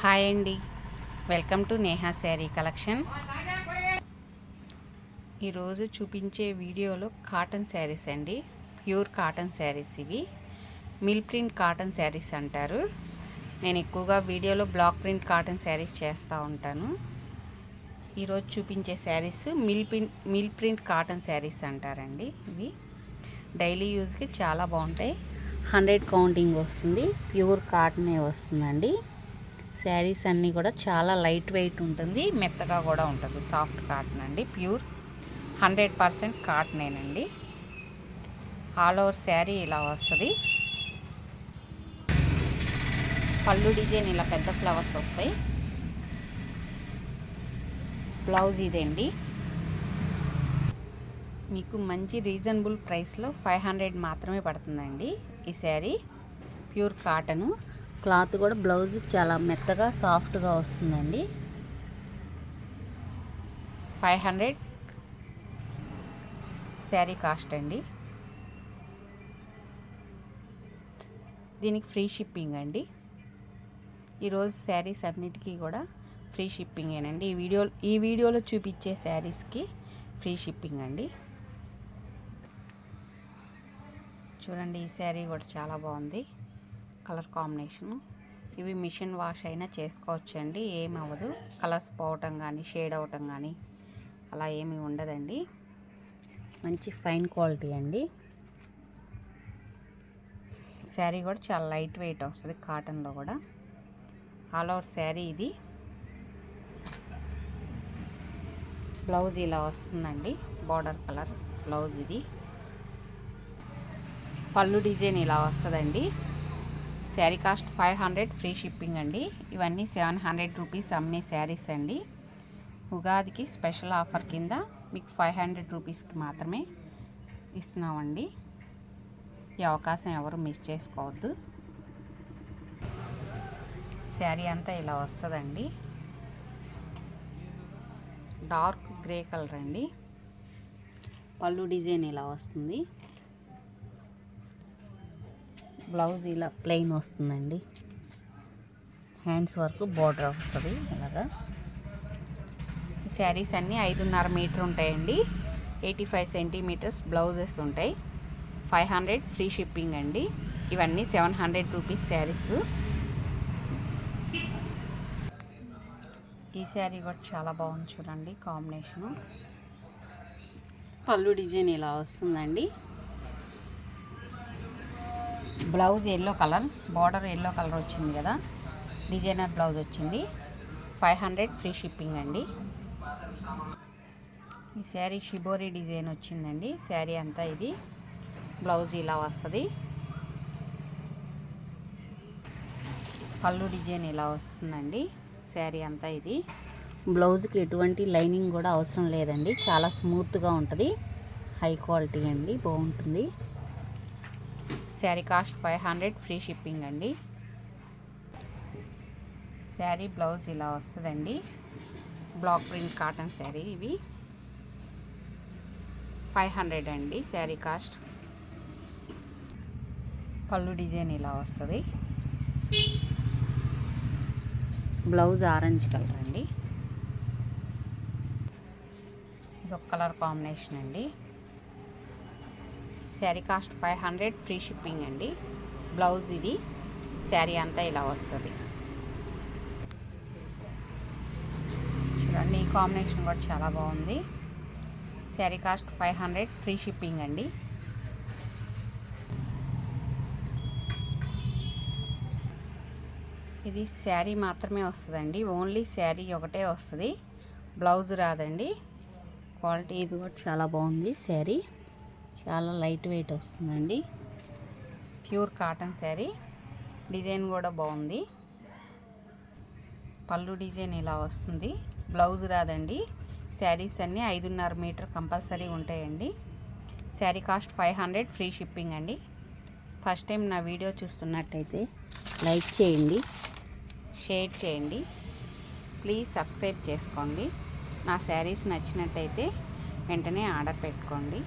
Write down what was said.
Hi అండి, welcome to Neha sari collection. ఈరోజు చూపించే వీడియోలో కాటన్ శారీస్ అండి, ప్యూర్ కాటన్ శారీస్. ఇవి మిల్ ప్రింట్ కాటన్ శారీస్ అంటారు. నేను ఎక్కువగా వీడియోలో బ్లాక్ ప్రింట్ కాటన్ శారీస్ చేస్తూ ఉంటాను. ఈరోజు చూపించే saris mill print cotton saris అంటారండి. ఇవి డైలీ యూజ్కి చాలా బాగుంటాయి. 100 కౌంటింగ్ వస్తుంది, ప్యూర్ కాటనే వస్తుందండి. శారీస్ అన్నీ కూడా చాలా లైట్ వెయిట్ ఉంటుంది, మెత్తగా కూడా ఉంటుంది. సాఫ్ట్ కాటన్ అండి, ప్యూర్ 100% కాటనేనండి. ఆల్ ఓవర్ శారీ ఇలా వస్తుంది. పళ్ళు డిజైన్ ఇలా పెద్ద ఫ్లవర్స్ వస్తాయి. బ్లౌజ్ ఇదండి. మీకు మంచి రీజనబుల్ ప్రైస్లో 500 మాత్రమే పడుతుందండి ఈ శారీ. ప్యూర్ కాటను, క్లాత్ కూడా బ్లౌజ్ చాలా మెత్తగా సాఫ్ట్గా వస్తుందండి. 500 శారీ కాస్ట్ అండి. దీనికి ఫ్రీ షిప్పింగ్ అండి. ఈరోజు శారీస్ అన్నిటికీ కూడా ఫ్రీ షిప్పింగేనండి. ఈ వీడియోలో చూపించే శారీస్కి ఫ్రీ షిప్పింగ్ అండి. చూడండి, ఈ శారీ కూడా చాలా బాగుంది, కలర్ కాంబినేషను. ఇవి మిషన్ వాష్ అయినా చేసుకోవచ్చండి, ఏమి అవ్వదు. కలర్స్ పోవటం కానీ షేడ్ అవ్వటం కానీ అలా ఏమీ ఉండదండి. మంచి ఫైన్ క్వాలిటీ అండి. శారీ కూడా చాలా లైట్ వెయిట్ వస్తుంది, కాటన్లో కూడా. ఆల్ ఓవర్ శారీ ఇది. బ్లౌజ్ ఇలా వస్తుందండి, బార్డర్ కలర్ బ్లౌజ్ ఇది. పళ్ళు డిజైన్ ఇలా వస్తుందండి. శారీ కాస్ట్ 500, ఫ్రీ షిప్పింగ్ అండి. ఇవన్నీ 700 రూపీస్ అమ్మే శారీస్ అండి. ఉగాదికి స్పెషల్ ఆఫర్ కింద మీకు 500 రూపీస్కి మాత్రమే ఇస్తున్నామండి. ఈ అవకాశం ఎవరు మిస్ చేసుకోవద్దు. శారీ అంతా ఇలా వస్తుందండి. డార్క్ గ్రే కలర్ అండి. పళ్ళు డిజైన్ ఇలా వస్తుంది. బ్లౌజ్ ఇలా ప్లెయిన్ వస్తుందండి. హ్యాండ్స్ వరకు బార్డర్ వస్తుంది ఇలాగా. ఈ శారీస్ అన్నీ 5.5 మీటర్ ఉంటాయండి. 85 సెంటీమీటర్స్ బ్లౌజెస్ ఉంటాయి. 500 ఫ్రీ షిప్పింగ్ అండి. ఇవన్నీ 700 రూపీస్ శారీస్. ఈ శారీ కూడా చాలా బాగుంది, చూడండి కాంబినేషను. పళ్ళు డిజైన్ ఇలా వస్తుందండి. Blouse yellow colour, border yellow colour వచ్చింది కదా, డిజైనర్ బ్లౌజ్ వచ్చింది. 500 ఫ్రీ షిప్పింగ్ అండి. ఈ శారీ షిబోరి డిజైన్ వచ్చిందండి. శారీ అంతా ఇది. బ్లౌజ్ ఇలా వస్తుంది. పళ్ళు డిజైన్ ఇలా వస్తుందండి. శారీ అంతా ఇది. బ్లౌజ్కి ఎటువంటి లైనింగ్ కూడా అవసరం లేదండి, చాలా స్మూత్గా ఉంటుంది. హై క్వాలిటీ అండి, బాగుంటుంది. శారీ కాస్ట్ 500, ఫ్రీ షిప్పింగ్ అండి. శారీ బ్లౌజ్ ఇలా వస్తుందండి. బ్లాక్ ప్రింట్ కాటన్ శారీ ఇవి. 500 అండి శారీ కాస్ట్. పళ్ళు డిజైన్ ఇలా వస్తుంది. బ్లౌజ్ ఆరెంజ్ కలర్ అండి. ఇదొక కలర్ కాంబినేషన్ అండి. శారీ కాస్ట్ 500, ఫ్రీ షిప్పింగ్ అండి. బ్లౌజ్ ఇది. శారీ అంతా ఇలా వస్తుంది. చూడండి, ఈ కాంబినేషన్ కూడా చాలా బాగుంది. శారీ కాస్ట్ 500, ఫ్రీ షిప్పింగ్ అండి. ఇది శారీ మాత్రమే వస్తుందండి, ఓన్లీ శారీ ఒకటే వస్తుంది, బ్లౌజ్ రాదండి. క్వాలిటీ ఇది కూడా చాలా బాగుంది. శారీ చాలా లైట్ వెయిట్ వస్తుందండి. Pure cotton sari. డిజైన్ కూడా బాగుంది. పళ్ళు డిజైన్ ఇలా వస్తుంది. బ్లౌజ్ రాదండి. శారీస్ అన్నీ 5.5 మీటర్ కంపల్సరీ ఉంటాయండి. శారీ కాస్ట్ 500, ఫ్రీ షిప్పింగ్ అండి. ఫస్ట్ టైం నా వీడియో చూస్తున్నట్టయితే లైక్ చేయండి, షేర్ చేయండి, ప్లీజ్ సబ్స్క్రైబ్ చేసుకోండి. నా శారీస్ నచ్చినట్టయితే వెంటనే ఆర్డర్ పెట్టుకోండి.